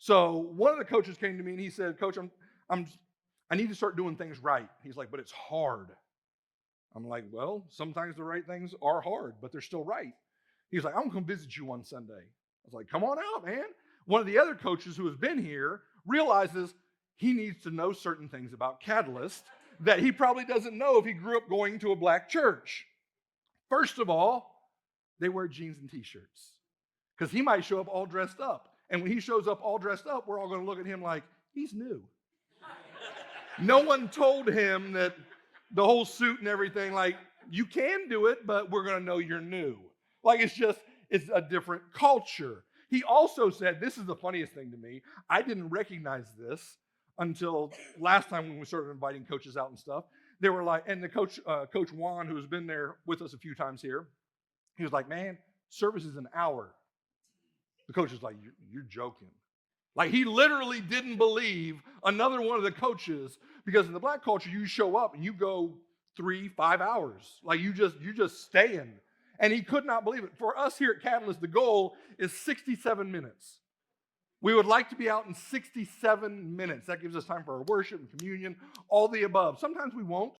So one of the coaches came to me and he said, Coach, I'm I need to start doing things right. He's like, but it's hard. I'm like, well, sometimes the right things are hard, but they're still right. He's like, I'm going to visit you one Sunday. I was like, come on out, man. One of the other coaches who has been here realizes he needs to know certain things about Catalyst that he probably doesn't know if he grew up going to a black church. First of all, they wear jeans and t-shirts because he might show up all dressed up. And when he shows up all dressed up, we're all going to look at him like, he's new. No one told him that the whole suit and everything, like, you can do it, but we're going to know you're new. Like, it's a different culture. He also said, this is the funniest thing to me. I didn't recognize this until last time when we started inviting coaches out and stuff. They were like, and the coach, Coach Juan, who has been there with us a few times here, he was like, man, service is an hour. The coach is like, you're joking. Like, he literally didn't believe another one of the coaches, because in the black culture, you show up and you go 3-5 hours. Like, you just staying. And he could not believe it. For us here at Catalyst, the goal is 67 minutes. We would like to be out in 67 minutes. That gives us time for our worship and communion, all the above. Sometimes we won't.